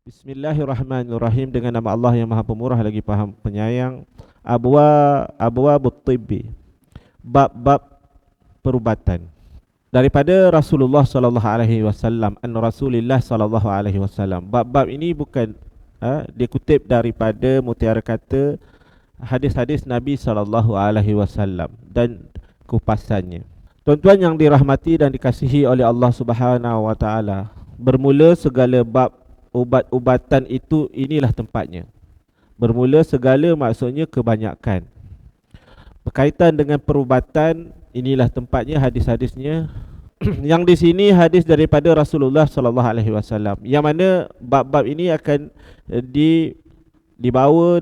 Bismillahirrahmanirrahim, dengan nama Allah yang Maha Pemurah lagi Penyayang. Abwabut Tibbi, bab-bab perubatan. Daripada Rasulullah sallallahu alaihi wasallam, Rasulullah sallallahu alaihi wasallam. Bab-bab ini bukan dia kutip daripada mutiara kata hadis-hadis Nabi sallallahu alaihi wasallam dan kupasannya. Tuan-tuan yang dirahmati dan dikasihi oleh Allah Subhanahu wa taala, bermula segala bab ubat-ubatan itu, inilah tempatnya. Bermula segala maksudnya kebanyakan. Berkaitan dengan perubatan, inilah tempatnya, hadis-hadisnya. Yang di sini hadis daripada Rasulullah sallallahu alaihi wasallam. Yang mana bab-bab ini akan dibawa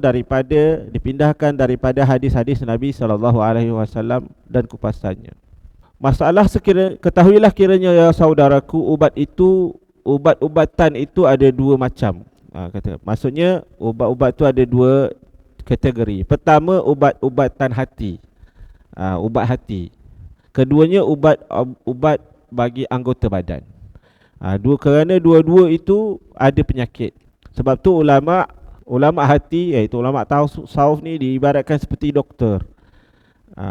dipindahkan daripada hadis-hadis Nabi sallallahu alaihi wasallam dan kupasannya. Masalah ketahuilah kiranya ya saudaraku, ubat-ubatan itu ada dua macam. Maksudnya ubat-ubat itu ada dua kategori. Pertama, ubat-ubatan hati, ubat hati. Keduanya ubat bagi anggota badan. Kerana dua-dua itu ada penyakit. Sebab tu ulama hati, iaitu ulama tasawuf ni, diibaratkan seperti doktor.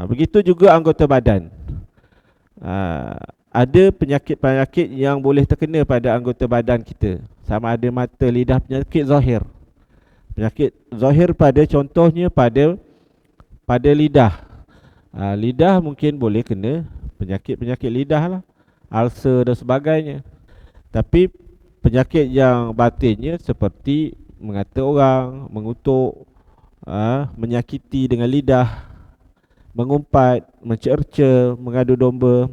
Begitu juga anggota badan. Ada penyakit-penyakit yang boleh terkena pada anggota badan kita. Sama ada mata, lidah, penyakit zahir. Penyakit zahir contohnya pada lidah. Lidah mungkin boleh kena penyakit-penyakit lidah lah, ulcer dan sebagainya. Tapi penyakit yang batinnya seperti mengata orang, mengutuk, menyakiti dengan lidah, mengumpat, mencerca, mengadu domba.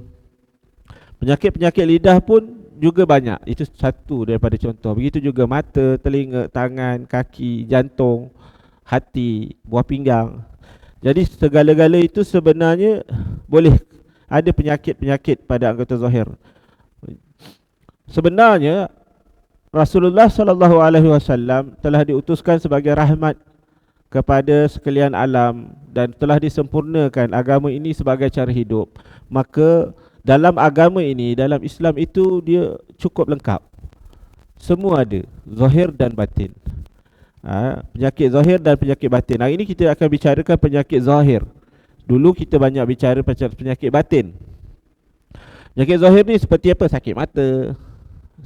Penyakit-penyakit lidah pun juga banyak. Itu satu daripada contoh. Begitu juga mata, telinga, tangan, kaki, jantung, hati, buah pinggang. Jadi segala-gala itu sebenarnya boleh ada penyakit-penyakit pada anggota zahir. Sebenarnya Rasulullah sallallahu alaihi wasallam telah diutuskan sebagai rahmat kepada sekalian alam dan telah disempurnakan agama ini sebagai cara hidup. Maka dalam agama ini, dalam Islam itu, dia cukup lengkap. Semua ada, zahir dan batin. Penyakit zahir dan penyakit batin. Hari ini kita akan bicarakan penyakit zahir. Dulu kita banyak bicara penyakit batin. Penyakit zahir ni seperti apa? Sakit mata,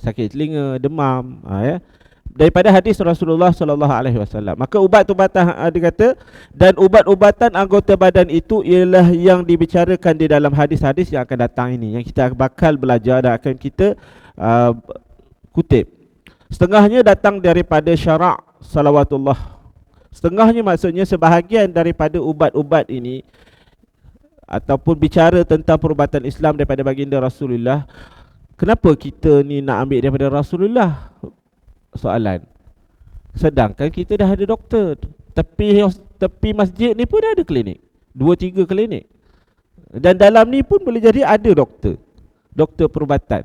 sakit telinga, demam, daripada hadis Rasulullah sallallahu alaihi wasallam. Maka ubat-ubatan, dia kata, dan ubat-ubatan anggota badan itu ialah yang dibicarakan di dalam hadis-hadis yang akan datang ini, yang kita bakal belajar dan akan kita kutip. Setengahnya datang daripada syarak salawatullah. Setengahnya maksudnya sebahagian daripada ubat-ubat ini ataupun bicara tentang perubatan Islam daripada baginda Rasulullah. Kenapa kita ni nak ambil daripada Rasulullah? Soalan. Sedangkan kita dah ada doktor. Tepi masjid ni pun ada klinik, 2-3 klinik. Dan dalam ni pun boleh jadi ada doktor perubatan.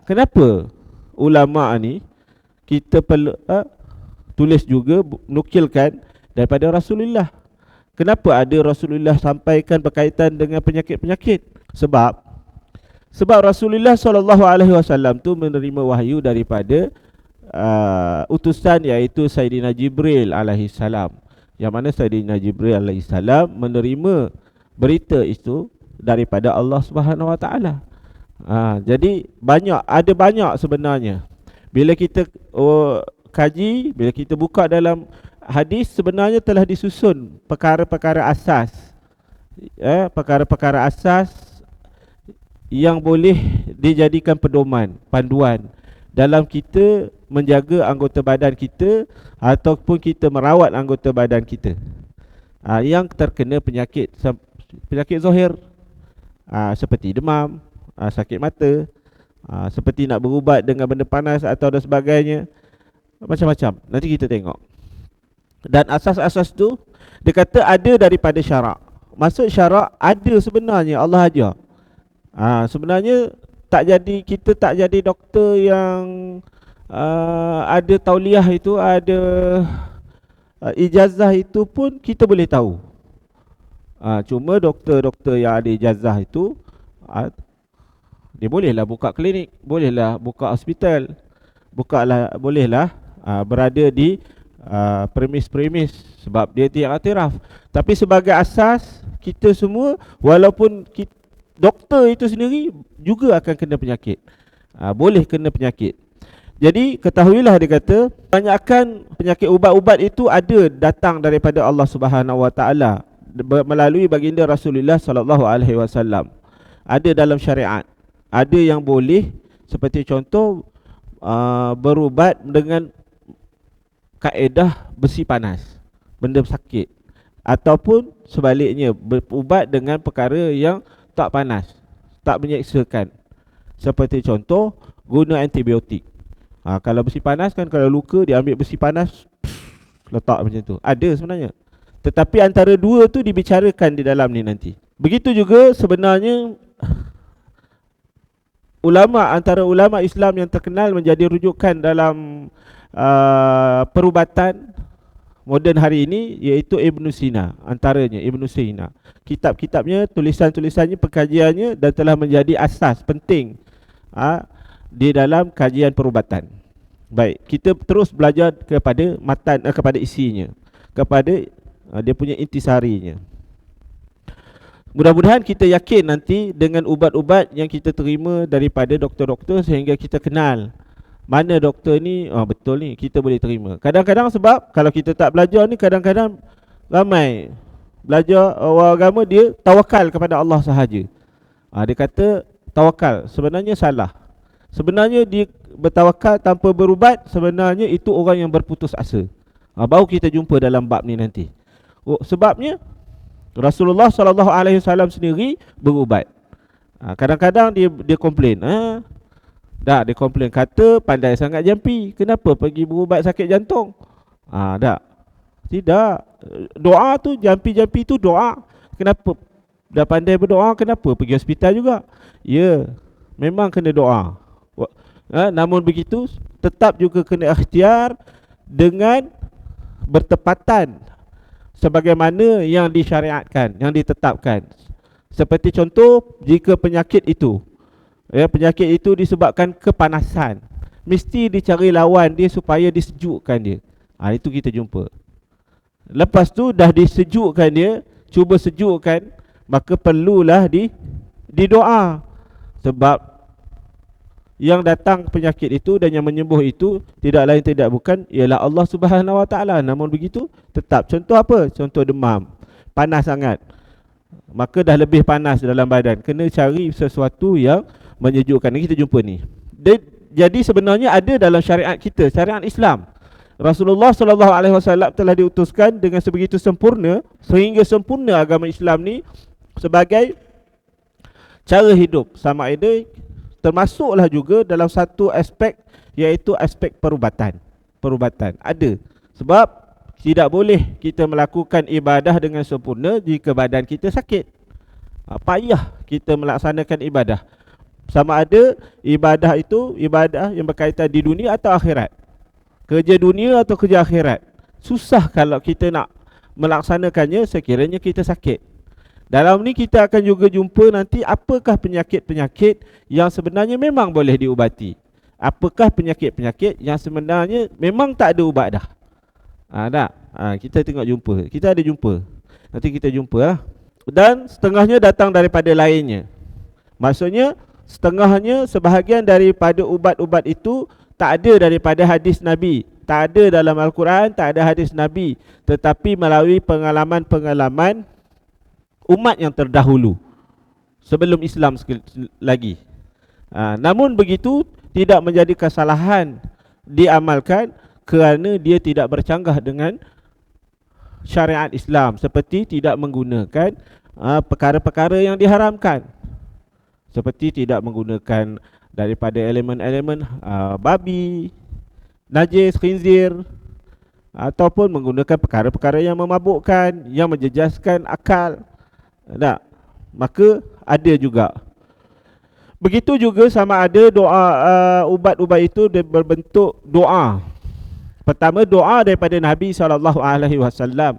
Kenapa ulama ni kita perlu tulis juga, nukilkan daripada Rasulullah? Kenapa ada Rasulullah sampaikan berkaitan dengan penyakit-penyakit? Sebab Rasulullah SAW tu menerima wahyu daripada utusan, iaitu Sayyidina Jibril alaihi salam. Yang mana Sayyidina Jibril alaihi salam menerima berita itu daripada Allah Subhanahu wa taala. Jadi ada banyak sebenarnya. Bila kita kaji, bila kita buka dalam hadis, sebenarnya telah disusun perkara-perkara asas. Perkara-perkara asas yang boleh dijadikan pedoman, panduan dalam kita menjaga anggota badan kita ataupun kita merawat anggota badan kita yang terkena penyakit zahir, seperti demam, sakit mata, seperti nak berubat dengan benda panas atau dan sebagainya, macam-macam. Nanti kita tengok. Dan asas-asas tu dia kata ada daripada syarak. Maksud syarak ada sebenarnya, Allah ajar. Sebenarnya kita tak jadi doktor yang ada tauliah itu, ada ijazah itu pun kita boleh tahu. Cuma doktor-doktor yang ada ijazah itu, dia bolehlah buka klinik, bolehlah buka hospital. bukalah, bolehlah berada di premis-premis sebab dia tidak iktiraf. Tapi sebagai asas, kita semua walaupun doktor itu sendiri juga akan kena penyakit, boleh kena penyakit. Jadi ketahuilah, dia kata banyakkan penyakit ubat-ubat itu ada datang daripada Allah Subhanahu Wa Taala melalui baginda Rasulullah sallallahu alaihi wasallam. Ada dalam syariat. Ada yang boleh, seperti contoh berubat dengan kaedah besi panas, benda sakit, ataupun sebaliknya berubat dengan perkara yang tak panas, tak menyeksakan. Seperti contoh guna antibiotik. Kalau besi panas kan, kalau luka dia ambil besi panas, letak macam tu. Ada sebenarnya. Tetapi antara dua tu dibicarakan di dalam ni nanti. Begitu juga sebenarnya antara ulama Islam yang terkenal menjadi rujukan dalam perubatan moden hari ini, iaitu Ibn Sina. Antaranya Ibn Sina, kitab-kitabnya, tulisan-tulisannya, pengkajiannya, dan telah menjadi asas penting di dalam kajian perubatan. Baik, kita terus belajar kepada matan, kepada isinya, kepada dia punya intisarinya. Mudah-mudahan kita yakin nanti dengan ubat-ubat yang kita terima daripada doktor-doktor, sehingga kita kenal mana doktor ni, betul ni, kita boleh terima. Kadang-kadang sebab kalau kita tak belajar ni, kadang-kadang ramai belajar orang agama, dia tawakal kepada Allah sahaja. Dia kata tawakal, sebenarnya salah. Sebenarnya dia bertawakal tanpa berubat, sebenarnya itu orang yang berputus asa. Baru kita jumpa dalam bab ni nanti. Sebabnya Rasulullah SAW sendiri berubat. Kadang-kadang dia komplain. Dia komplain, kata pandai sangat jampi, kenapa pergi berubat sakit jantung? Tidak. Doa tu, jampi-jampi tu doa. Kenapa dah pandai berdoa, kenapa pergi hospital juga? Ya, memang kena doa. Namun begitu, tetap juga kena ikhtiar dengan bertepatan sebagaimana yang disyariatkan, yang ditetapkan. Seperti contoh, jika penyakit itu disebabkan kepanasan, mesti dicari lawan dia supaya disejukkan dia. Itu kita jumpa. Lepas tu dah disejukkan dia, cuba sejukkan, maka perlulah didoa. Sebab yang datang penyakit itu dan yang menyembuh itu tidak lain tidak bukan ialah Allah Subhanahu Wa Taala. Namun begitu tetap, contoh apa? Contoh demam, panas sangat, maka dah lebih panas dalam badan, kena cari sesuatu yang menyejukkan. Ini kita jumpa ni. Jadi sebenarnya ada dalam syariat kita, syariat Islam. Rasulullah SAW telah diutuskan dengan sebegitu sempurna, sehingga sempurna agama Islam ni sebagai cara hidup. Sama ada termasuklah juga dalam satu aspek, iaitu aspek perubatan. Perubatan ada. Sebab tidak boleh kita melakukan ibadah dengan sempurna jika badan kita sakit. Payah kita melaksanakan ibadah. Sama ada ibadah itu ibadah yang berkaitan di dunia atau akhirat, kerja dunia atau kerja akhirat. Susah kalau kita nak melaksanakannya sekiranya kita sakit. Dalam ni kita akan juga jumpa nanti apakah penyakit-penyakit yang sebenarnya memang boleh diubati, apakah penyakit-penyakit yang sebenarnya memang tak ada ubat dah. Kita tengok jumpa, kita ada jumpa, nanti kita jumpa lah. Dan setengahnya datang daripada lainnya. Maksudnya setengahnya, sebahagian daripada ubat-ubat itu tak ada daripada hadis Nabi, tak ada dalam Al-Quran, tak ada hadis Nabi, tetapi melalui pengalaman-pengalaman umat yang terdahulu sebelum Islam lagi. Namun begitu tidak menjadi kesalahan diamalkan kerana dia tidak bercanggah dengan syariat Islam, seperti tidak menggunakan perkara-perkara yang diharamkan, seperti tidak menggunakan daripada elemen-elemen babi, najis, khinzir, ataupun menggunakan perkara-perkara yang memabukkan, yang menjejaskan akal. Maka ada juga. Begitu juga sama ada doa, ubat-ubat itu berbentuk doa. Pertama, doa daripada Nabi SAW,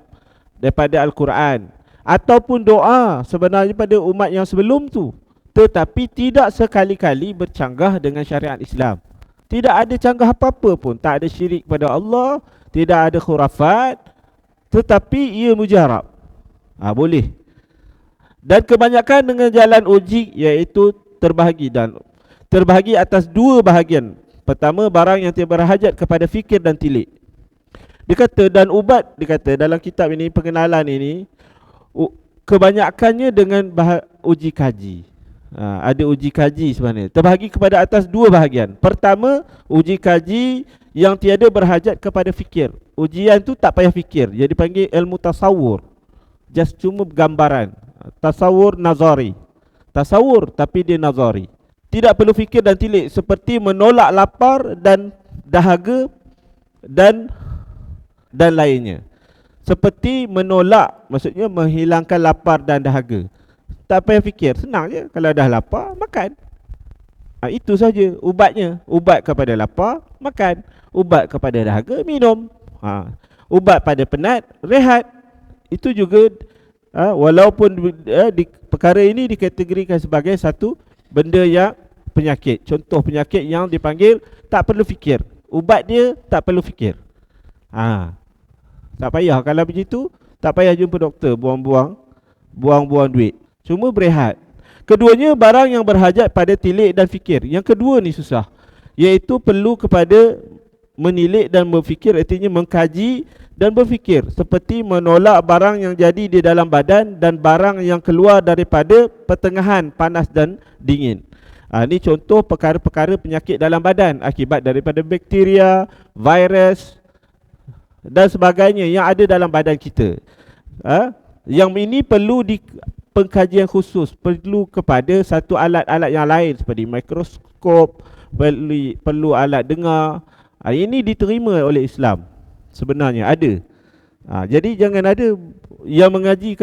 daripada Al-Quran, ataupun doa sebenarnya pada umat yang sebelum tu, tetapi tidak sekali-kali bercanggah dengan syariat Islam. Tidak ada canggah apa-apa pun, tak ada syirik pada Allah, tidak ada khurafat, tetapi ia mujarab. Boleh. Dan kebanyakan dengan jalan uji, iaitu terbahagi atas dua bahagian. Pertama, barang yang tidak berhajat kepada fikir dan tilik. Dia kata dalam kitab ini, pengenalan ini, kebanyakannya dengan uji kaji. Ada uji kaji sebenarnya. Terbahagi kepada atas dua bahagian. Pertama, uji kaji yang tiada berhajat kepada fikir. Ujian tu tak payah fikir. Jadi dipanggil ilmu tasawur. Just cuma gambaran. Tasawur nazari. Tasawur tapi dia nazari. Tidak perlu fikir dan tilik, seperti menolak lapar dan dahaga dan lainnya. Seperti menolak, maksudnya menghilangkan lapar dan dahaga. Tak payah fikir, senang je. Kalau dah lapar, makan. Itu saja ubatnya. Ubat kepada lapar, makan. Ubat kepada dahaga, minum. Ubat pada penat, rehat. Itu juga walaupun perkara ini dikategorikan sebagai satu benda yang penyakit. Contoh penyakit yang dipanggil tak perlu fikir. Ubat dia tak perlu fikir. Tak payah. Kalau begitu, tak payah jumpa doktor, buang-buang duit. Cuma berehat. Keduanya barang yang berhajat pada tilik dan fikir. Yang kedua ni susah, iaitu perlu kepada menilik dan berfikir, artinya mengkaji dan berfikir. Seperti menolak barang yang jadi di dalam badan dan barang yang keluar daripada pertengahan panas dan dingin. Ini contoh perkara-perkara penyakit dalam badan akibat daripada bakteria, virus dan sebagainya yang ada dalam badan kita. Yang ini perlu pengkajian khusus, perlu kepada satu alat-alat yang lain seperti mikroskop, perlu alat dengar. Ini diterima oleh Islam. Sebenarnya ada. Jadi jangan ada yang mengaji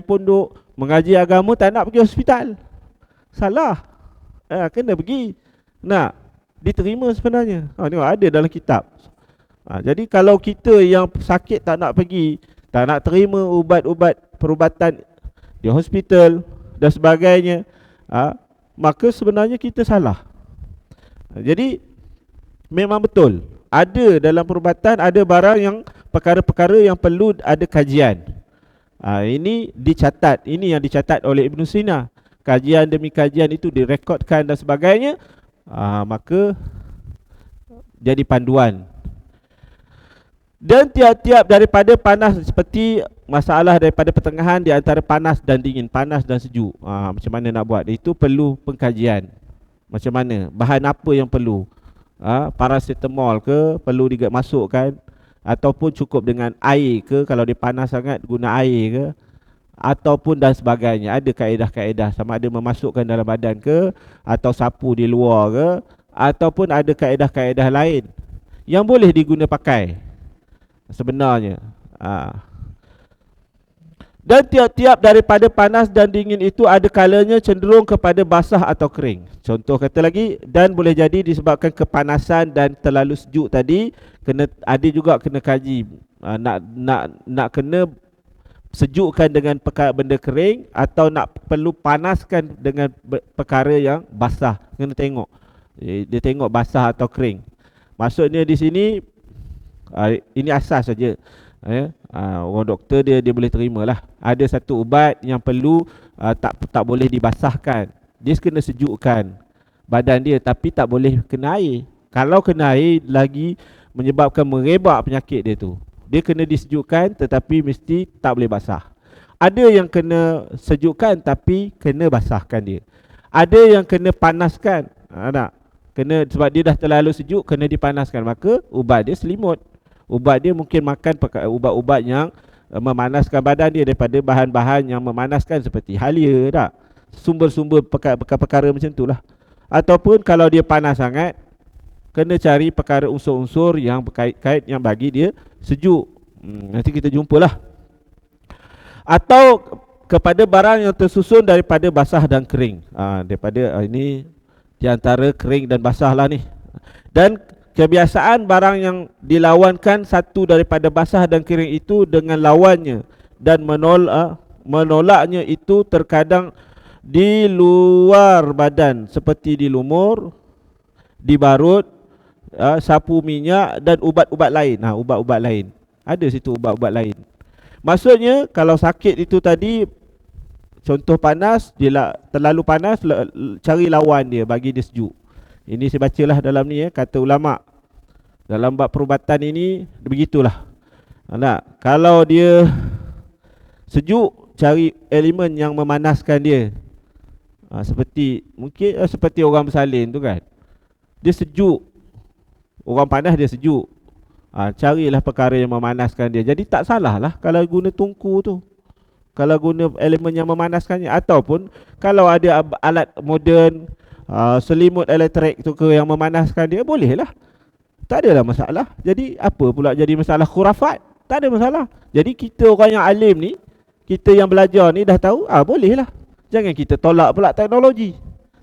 pondok, mengaji agama tak nak pergi hospital. Salah. Kena pergi. Diterima sebenarnya. Tengok ada dalam kitab. Jadi kalau kita yang sakit tak nak pergi, tak nak terima ubat-ubat perubatan di hospital dan sebagainya, maka sebenarnya kita salah. Jadi memang betul, ada dalam perubatan, ada barang yang perkara-perkara yang perlu ada kajian. Ini dicatat, ini yang dicatat oleh Ibn Sina. Kajian demi kajian itu direkodkan dan sebagainya, maka jadi panduan. Dan tiap-tiap daripada panas, seperti masalah daripada pertengahan di antara panas dan dingin, panas dan sejuk, macam mana nak buat, itu perlu pengkajian. Macam mana, bahan apa yang perlu, paracetamol ke perlu dimasukkan, ataupun cukup dengan air ke, kalau dia panas sangat guna air ke, ataupun dan sebagainya. Ada kaedah-kaedah, sama ada memasukkan dalam badan ke, atau sapu di luar ke, ataupun ada kaedah-kaedah lain yang boleh diguna pakai sebenarnya. Dan tiap-tiap daripada panas dan dingin itu ada kalanya cenderung kepada basah atau kering. Contoh kata lagi, dan boleh jadi disebabkan kepanasan dan terlalu sejuk tadi, ada juga kena kaji. Nak kena sejukkan dengan benda kering, atau nak perlu panaskan dengan perkara yang basah. Kena tengok. Dia tengok basah atau kering. Maksudnya di sini, ini asas saja. Orang doktor dia boleh terima lah. Ada satu ubat yang perlu tak boleh dibasahkan. Dia kena sejukkan badan dia, tapi tak boleh kena air. Kalau kena air lagi menyebabkan merebak penyakit dia tu. Dia kena disejukkan tetapi mesti tak boleh basah. Ada yang kena sejukkan tapi kena basahkan dia. Ada yang kena panaskan. Kena, sebab dia dah terlalu sejuk, kena dipanaskan. Maka ubat dia selimut. Ubat dia mungkin makan ubat-ubat yang memanaskan badan dia daripada bahan-bahan yang memanaskan seperti halia, tak? Sumber-sumber perkara macam itulah. Ataupun kalau dia panas sangat, kena cari perkara unsur-unsur yang berkait-kait yang bagi dia sejuk. Nanti kita jumpalah. Atau kepada barang yang tersusun daripada basah dan kering. Daripada ini di antara kering dan basah lah ni. Dan kebiasaan barang yang dilawankan satu daripada basah dan kering itu dengan lawannya dan menolaknya itu terkadang di luar badan, seperti di lumur, dibarut, sapu minyak dan ubat-ubat lain. Ubat-ubat lain. Ada situ ubat-ubat lain. Maksudnya kalau sakit itu tadi, contoh panas, dia terlalu panas, cari lawan dia, bagi dia sejuk. Ini saya bacalah dalam ni kata ulama. Dalam bab perubatan ini begitulah. Kalau dia sejuk, cari elemen yang memanaskan dia. Seperti mungkin seperti orang bersalin tu kan. Dia sejuk. Orang panas dia sejuk. Carilah perkara yang memanaskan dia. Jadi tak salah lah kalau guna tungku tu, kalau guna elemen yang memanaskannya. Ataupun kalau ada alat moden, selimut elektrik tu ke yang memanaskan dia, boleh lah. Tak adalah masalah. Jadi apa pula jadi masalah khurafat? Tak ada masalah. Jadi kita orang yang alim ni, kita yang belajar ni dah tahu, boleh lah. Jangan kita tolak pula teknologi.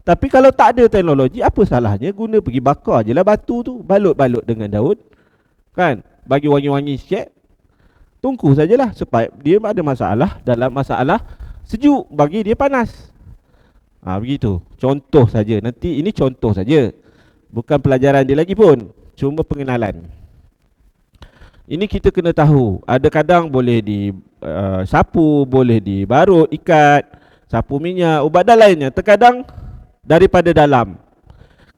Tapi kalau tak ada teknologi, apa salahnya guna pergi bakar je lah batu tu, balut-balut dengan daun, kan, bagi wangi-wangi sikit, tungku sajalah, supaya dia ada masalah dalam masalah sejuk, bagi dia panas. Begitu. Contoh saja. Nanti ini contoh saja, bukan pelajaran dia lagi pun, cuma pengenalan. Ini kita kena tahu. Ada kadang boleh sapu, boleh dibarut, ikat, sapu minyak, ubat dan lainnya. Terkadang daripada dalam.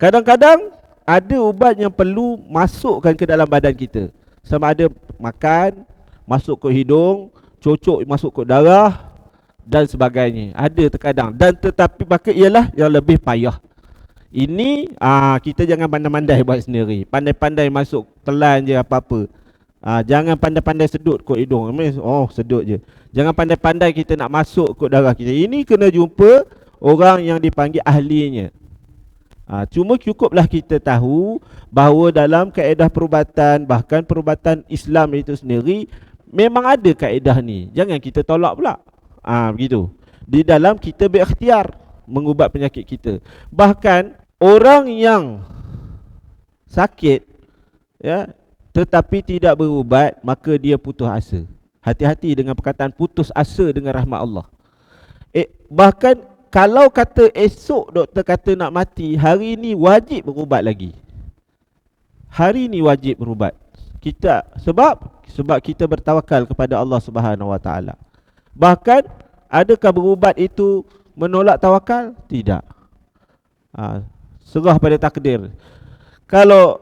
Kadang-kadang ada ubat yang perlu masukkan ke dalam badan kita. Sama ada makan, masuk ke hidung, cocok masuk ke darah dan sebagainya. Ada terkadang. Dan tetapi maka ialah yang lebih payah. Ini kita jangan pandai-pandai buat sendiri. Pandai-pandai masuk, telan je apa-apa. Jangan pandai-pandai sedut kot hidung. Sedut je. Jangan pandai-pandai kita nak masuk kot darah kita. Ini kena jumpa orang yang dipanggil ahlinya. Cuma cukuplah kita tahu bahawa dalam kaedah perubatan, bahkan perubatan Islam itu sendiri, memang ada kaedah ni. Jangan kita tolak pula. Begitu. Di dalam kita berikhtiar mengubat penyakit kita. Bahkan orang yang sakit, tetapi tidak berubat, maka dia putus asa. Hati-hati dengan perkataan putus asa dengan rahmat Allah. Bahkan kalau kata esok doktor kata nak mati, hari ini wajib berubat lagi. Hari ini wajib berubat. Sebab kita bertawakal kepada Allah Subhanahu Wa Taala. Bahkan adakah berubat itu menolak tawakal? Tidak. Serah pada takdir. Kalau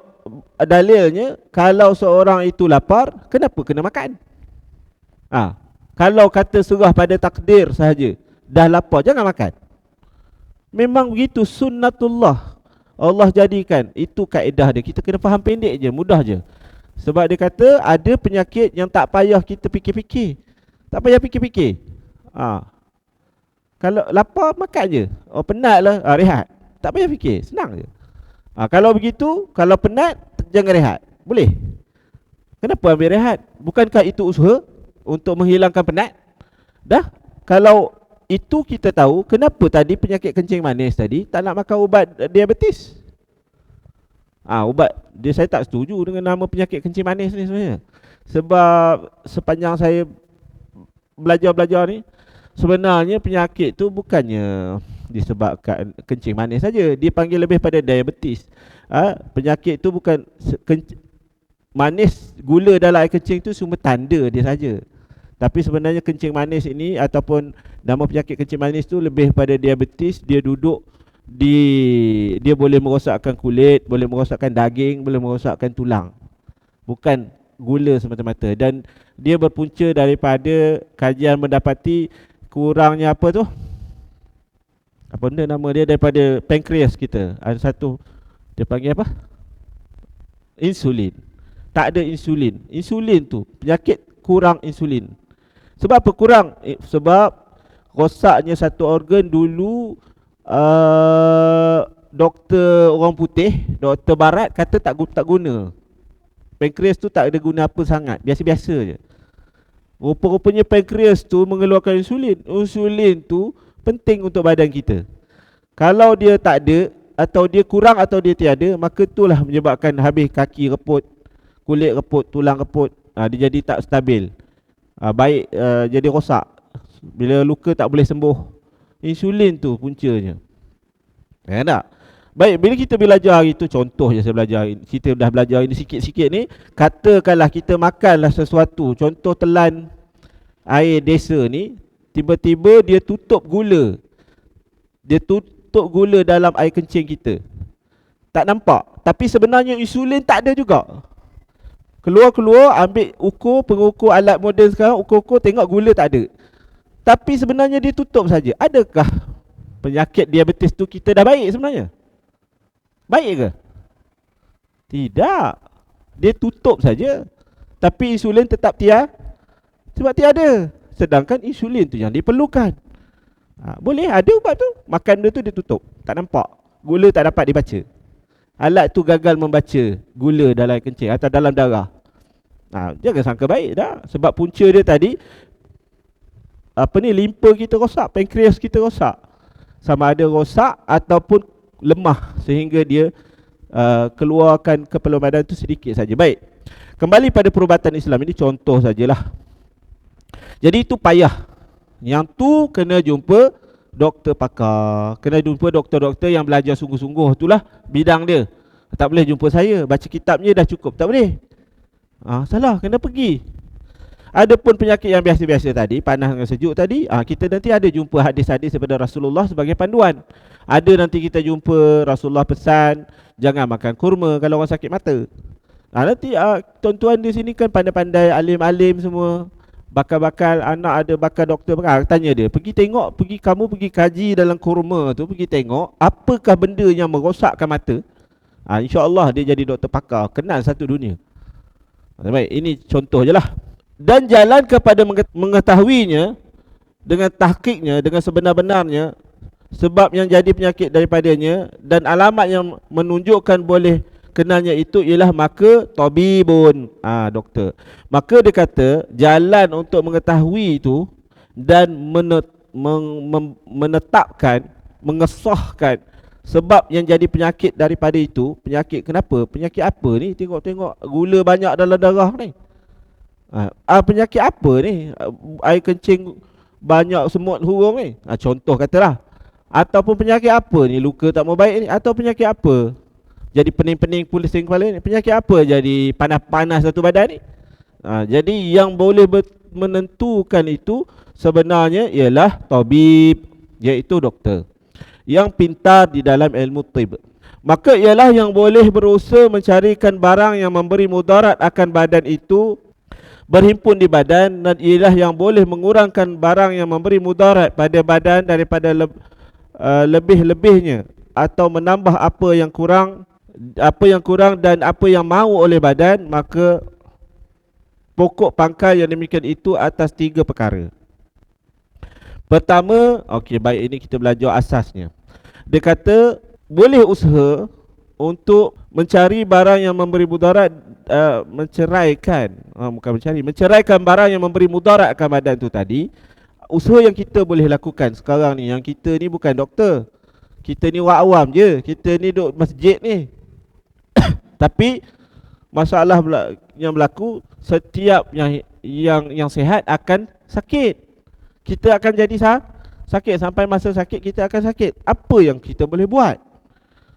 dalilnya, kalau seorang itu lapar, kenapa kena makan? Kalau kata serah pada takdir sahaja, dah lapar jangan makan. Memang begitu sunnatullah. Allah jadikan, itu kaedah dia. Kita kena faham pendek je, mudah je. Sebab dia kata ada penyakit yang tak payah kita fikir-fikir. Tak payah fikir-fikir. Kalau lapar makan je. Penat lah, rehat. Tak payah fikir, senang je. Kalau begitu, kalau penat, jangan rehat. Boleh. Kenapa ambil rehat? Bukankah itu usaha untuk menghilangkan penat? Dah. Kalau itu kita tahu, kenapa tadi penyakit kencing manis tadi tak nak makan ubat diabetes? Ubat dia, saya tak setuju dengan nama penyakit kencing manis ni sebenarnya. Sebab sepanjang saya belajar ni, sebenarnya penyakit tu bukannya disebabkan kencing manis saja. Dia panggil lebih pada diabetes. Penyakit tu bukan manis, gula dalam air kencing tu semua tanda dia saja. Tapi sebenarnya kencing manis ini ataupun nama penyakit kencing manis tu lebih pada diabetes. Dia duduk dia boleh merosakkan kulit, boleh merosakkan daging, boleh merosakkan tulang. Bukan gula semata-mata. Dan dia berpunca daripada kajian mendapati kurangnya apa tu? Apa benda nama dia, daripada pankreas kita. Ada satu, dia panggil apa? Insulin. Tak ada insulin. Insulin tu penyakit kurang insulin. Sebab apa kurang? Sebab rosaknya satu organ dulu. Doktor orang putih, doktor barat kata tak guna. Pankreas tu tak ada guna apa sangat, biasa-biasa je. Rupa-rupanya pankreas tu mengeluarkan insulin. Insulin tu penting untuk badan kita. Kalau dia tak ada, atau dia kurang, atau dia tiada, maka itulah menyebabkan habis kaki reput, kulit reput, tulang reput. Dia jadi tak stabil. Jadi rosak. Bila luka tak boleh sembuh. Insulin tu puncanya. Tak? Baik, bila kita belajar hari tu, contoh je saya belajar hari ni, kita dah belajar ini sikit-sikit ni, katakanlah kita makanlah sesuatu, contoh telan air desa ni, tiba-tiba dia tutup gula. Dia tutup gula dalam air kencing kita. Tak nampak, tapi sebenarnya insulin tak ada juga. Keluar-keluar, ambil ukur, pengukur alat moden sekarang, ukur-ukur tengok gula tak ada. Tapi sebenarnya dia tutup saja. Adakah penyakit diabetes tu kita dah baik sebenarnya? Baik ke? Tidak. Dia tutup saja. Tapi insulin tetap sebab tiada. Sedangkan insulin tu yang diperlukan. Boleh, ada ubat tu. Makan dia tu dia tutup. Tak nampak. Gula tak dapat dibaca. Alat tu gagal membaca gula dalam kencing atau dalam darah. Jangan sangka baik dah. Sebab punca dia tadi, limpa kita rosak, pankreas kita rosak. Sama ada rosak ataupun lemah sehingga dia keluarkan keperluan badan tu sedikit saja. Baik, kembali pada perubatan Islam ini contoh sajalah. Jadi itu payah. Yang tu kena jumpa doktor pakar, kena jumpa doktor-doktor yang belajar sungguh-sungguh. Itulah bidang dia. Tak boleh jumpa saya, baca kitabnya dah cukup, tak boleh. Salah, kena pergi. Adapun penyakit yang biasa-biasa tadi, panas dengan sejuk tadi, kita nanti ada jumpa hadis-hadis daripada Rasulullah sebagai panduan. Ada nanti kita jumpa Rasulullah pesan jangan makan kurma kalau orang sakit mata. Nanti tuan-tuan di sini kan pandai-pandai, alim-alim semua, bakal-bakal anak ada bakal doktor bakal, tanya dia, kamu pergi kaji dalam kurma tu, pergi tengok apakah benda yang merosakkan mata. InsyaAllah dia jadi doktor pakar, kenal satu dunia. Baik, ini contoh je lah. Dan jalan kepada mengetahuinya dengan tahqiqnya, dengan sebenar-benarnya, sebab yang jadi penyakit daripadanya dan alamat yang menunjukkan boleh kenalnya itu ialah maka tabibun, doktor. Maka dia kata jalan untuk mengetahui itu dan menetapkan, mengesahkan sebab yang jadi penyakit daripada itu. Penyakit kenapa? Penyakit apa ni? Tengok-tengok gula banyak dalam darah ni. Penyakit apa ni? Air kencing banyak semut hurung ni. Contoh katalah. Ataupun penyakit apa ni? Luka tak mau baik ni. Atau penyakit apa? Jadi pening-pening pusing kepala ni. Penyakit apa jadi panas-panas satu badan ni? Jadi yang boleh menentukan itu sebenarnya ialah tabib, iaitu doktor yang pintar di dalam ilmu tib. Maka ialah yang boleh berusaha mencarikan barang yang memberi mudarat akan badan itu berhimpun di badan, dan ialah yang boleh mengurangkan barang yang memberi mudarat pada badan daripada lebih-lebihnya, atau menambah apa yang kurang dan apa yang mahu oleh badan. Maka pokok pangkal yang demikian itu atas 3 perkara. Pertama, baik, ini kita belajar asasnya. Dia kata boleh usaha untuk mencari barang yang memberi mudarat, menceraikan barang yang memberi mudarat akan badan tu tadi. Usaha yang kita boleh lakukan sekarang ni, yang kita ni bukan doktor, kita ni orang awam je, kita ni duduk masjid ni. Tapi masalah yang berlaku, setiap yang sihat akan sakit. Kita akan jadi sakit, sampai masa sakit kita akan sakit. Apa yang kita boleh buat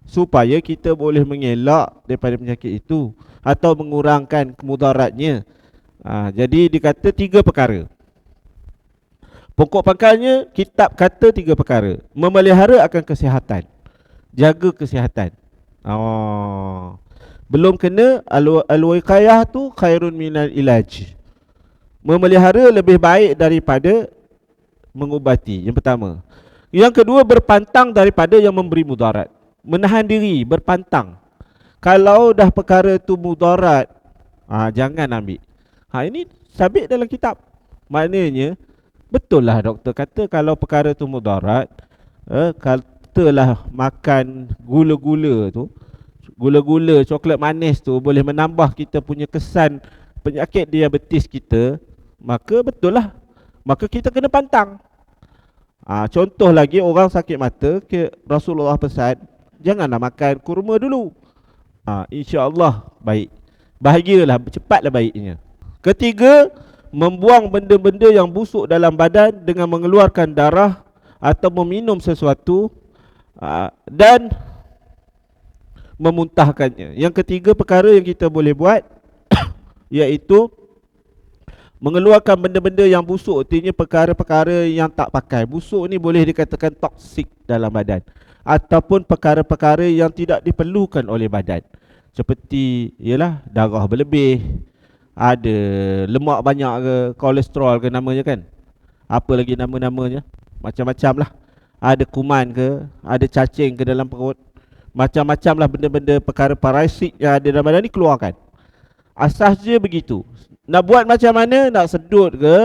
supaya kita boleh mengelak daripada penyakit itu atau mengurangkan mudaratnya? Jadi dikata 3 perkara. Pokok pangkalnya kitab kata 3 perkara. Memelihara akan kesihatan, jaga kesihatan. Belum kena al-wiqayah tu khairun minal ilaj. Memelihara lebih baik daripada mengubati. Yang pertama. Yang kedua, berpantang daripada yang memberi mudarat. Menahan diri, berpantang. Kalau dah perkara tu mudarat, jangan ambil. Ini sabit dalam kitab. Maknanya betul lah doktor kata kalau perkara tu mudarat, katalah makan gula-gula tu, gula-gula, coklat manis tu boleh menambah kita punya kesan penyakit diabetes kita, maka betul lah, maka kita kena pantang. Contoh lagi, orang sakit mata, Rasulullah pesan janganlah makan kurma dulu. InsyaAllah baik, bahagialah, cepatlah baiknya. Ketiga, membuang benda-benda yang busuk dalam badan dengan mengeluarkan darah atau meminum sesuatu. Dan memuntahkannya. Yang ketiga perkara yang kita boleh buat iaitu mengeluarkan benda-benda yang busuk. Artinya perkara-perkara yang tak pakai. Busuk ni boleh dikatakan toksik dalam badan, ataupun perkara-perkara yang tidak diperlukan oleh badan. Seperti ialah darah berlebih, ada lemak banyak ke, kolesterol ke namanya kan. Apa lagi nama-namanya, macam-macam lah. Ada kuman ke, ada cacing ke dalam perut, macam-macam lah benda-benda perkara parasit yang ada dalam badan ni keluarkan. Asas dia begitu. Nak buat macam mana, nak sedut ke,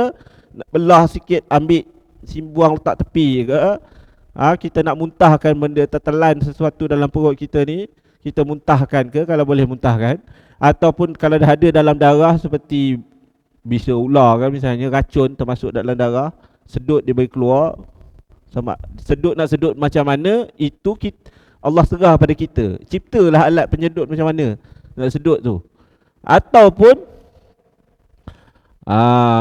nak belah sikit ambil simbuang letak tepi ke, kita nak muntahkan benda, tertelan sesuatu dalam perut kita ni, kita muntahkan ke kalau boleh muntahkan. Ataupun kalau dah ada dalam darah seperti bisa ular kan misalnya, racun termasuk dalam darah, sedut dia bagi keluar. Sama sedut, nak sedut macam mana, itu Allah serah pada kita. Ciptalah alat penyedut macam mana nak sedut tu. Ataupun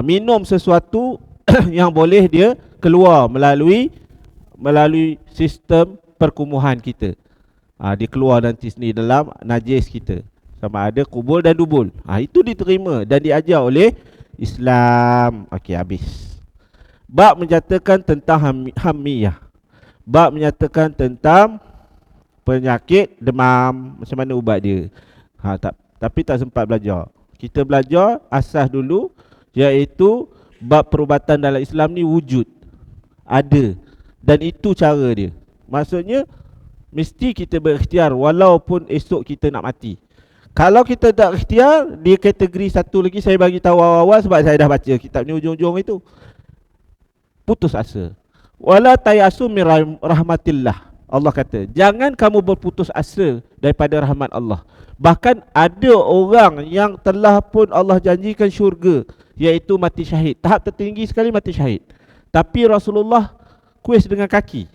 minum sesuatu yang boleh dia keluar melalui sistem perkumuhan kita. Dia keluar nanti sini dalam najis kita, sama ada kubul dan dubul. Itu diterima dan diajar oleh Islam. Okey, habis. Bab menyatakan tentang hamiyah. Bab menyatakan tentang penyakit demam, macam mana ubat dia. Tapi tak sempat belajar. Kita belajar asas dulu, iaitu bab perubatan dalam Islam ni wujud, ada, dan itu cara dia. Maksudnya mesti kita berikhtiar walaupun esok kita nak mati. Kalau kita tak ikhtiar, dia kategori satu lagi saya bagi tahu awal-awal sebab saya dah baca kitab ni ujung-ujung itu. Putus asa. Wala tayasu min rahmatillah. Allah kata, jangan kamu berputus asa daripada rahmat Allah. Bahkan ada orang yang telah pun Allah janjikan syurga, iaitu mati syahid. Tahap tertinggi sekali mati syahid. Tapi Rasulullah kuis dengan kaki.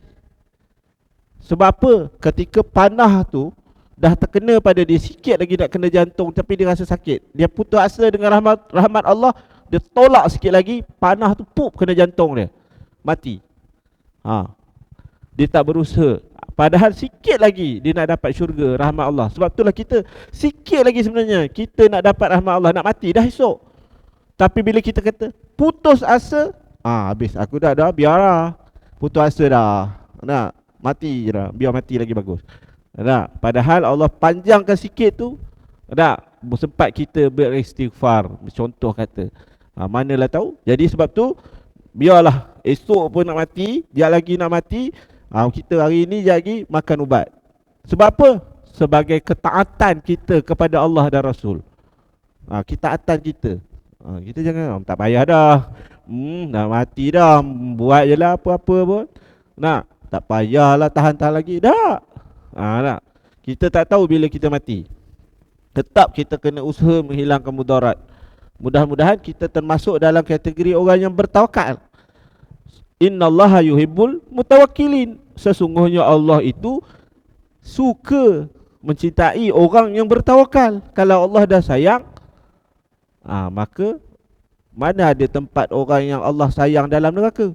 Sebab apa? Ketika panah tu dah terkena pada dia, sikit lagi nak kena jantung, tapi dia rasa sakit. Dia putus asa dengan rahmat Allah, dia tolak sikit lagi, panah tu pup kena jantung dia, mati. Dia tak berusaha. Padahal sikit lagi dia nak dapat syurga, rahmat Allah. Sebab itulah kita sikit lagi sebenarnya kita nak dapat rahmat Allah, nak mati dah esok. Tapi bila kita kata putus asa, habis aku dah biarlah, putus asa dah, nak mati je dah, biar mati lagi bagus. Padahal Allah panjangkan sikit tu, sempat kita beristighfar, contoh kata. Manalah tahu. Jadi sebab tu biarlah esok pun nak mati, dia lagi nak mati, kita hari ni lagi makan ubat. Sebab apa? Sebagai ketaatan kita kepada Allah dan Rasul. Ketaatan kita. Kita jangan tak payah dah, dah mati dah, buat je lah apa-apa pun. Tak payahlah tahan-tahan lagi. Tak. Kita tak tahu bila kita mati. Tetap kita kena usaha menghilangkan mudarat. Mudah-mudahan kita termasuk dalam kategori orang yang bertawakal. Innallaha yuhibbul mutawakkilin. Sesungguhnya Allah itu suka, mencintai orang yang bertawakal. Kalau Allah dah sayang, maka mana ada tempat orang yang Allah sayang dalam neraka.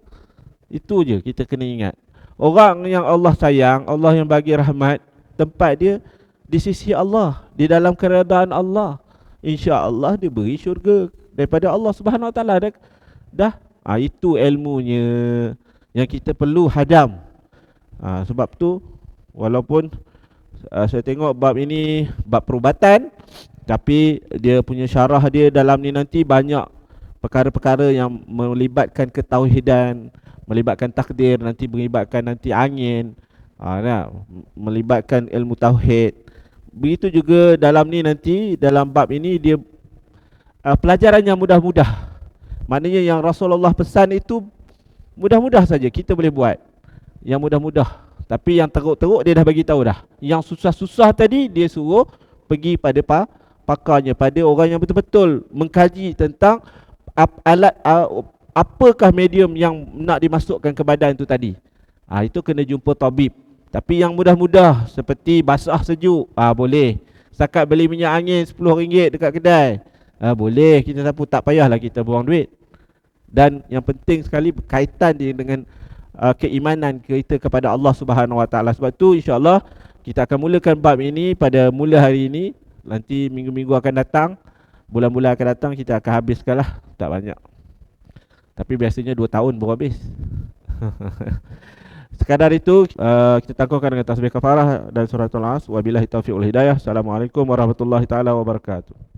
Itu je kita kena ingat. Orang yang Allah sayang, Allah yang bagi rahmat, tempat dia di sisi Allah, di dalam keredaan Allah. InsyaAllah dia beri syurga daripada Allah Subhanahu Wa Taala. Dah. Itu ilmunya yang kita perlu hadam. Sebab tu walaupun saya tengok bab ini bab perubatan, tapi dia punya syarah dia dalam ni nanti banyak perkara-perkara yang melibatkan ketauhidan, melibatkan takdir, nanti melibatkan nanti angin, melibatkan ilmu tauhid. Begitu juga dalam ni nanti, dalam bab ini dia pelajaran yang mudah-mudah. Maknanya yang Rasulullah pesan itu mudah-mudah saja kita boleh buat. Yang mudah-mudah. Tapi yang teruk-teruk dia dah bagi tahu dah. Yang susah-susah tadi dia suruh pergi pada pakarnya, pada orang yang betul-betul mengkaji tentang alat, apakah medium yang nak dimasukkan ke badan tu tadi. Itu kena jumpa tabib. Tapi yang mudah-mudah seperti basah sejuk, boleh. Setakat beli minyak angin RM10 dekat kedai, boleh, kita sapu, tak payahlah kita buang duit. Dan yang penting sekali berkaitan dengan keimanan kita kepada Allah Subhanahu Wa Taala. Sebab tu insya-Allah Kita akan mulakan bab ini pada mula hari ini. Nanti minggu-minggu akan datang, bulan-bulan akan datang, kita akan habiskanlah. Tak banyak, tapi biasanya 2 tahun baru habis. Sekadar itu, kita tangguhkan dengan tasbih kafarah dan suratul As. Wabillahi taufiq wal hidayah. Assalamualaikum warahmatullahi taala wabarakatuh.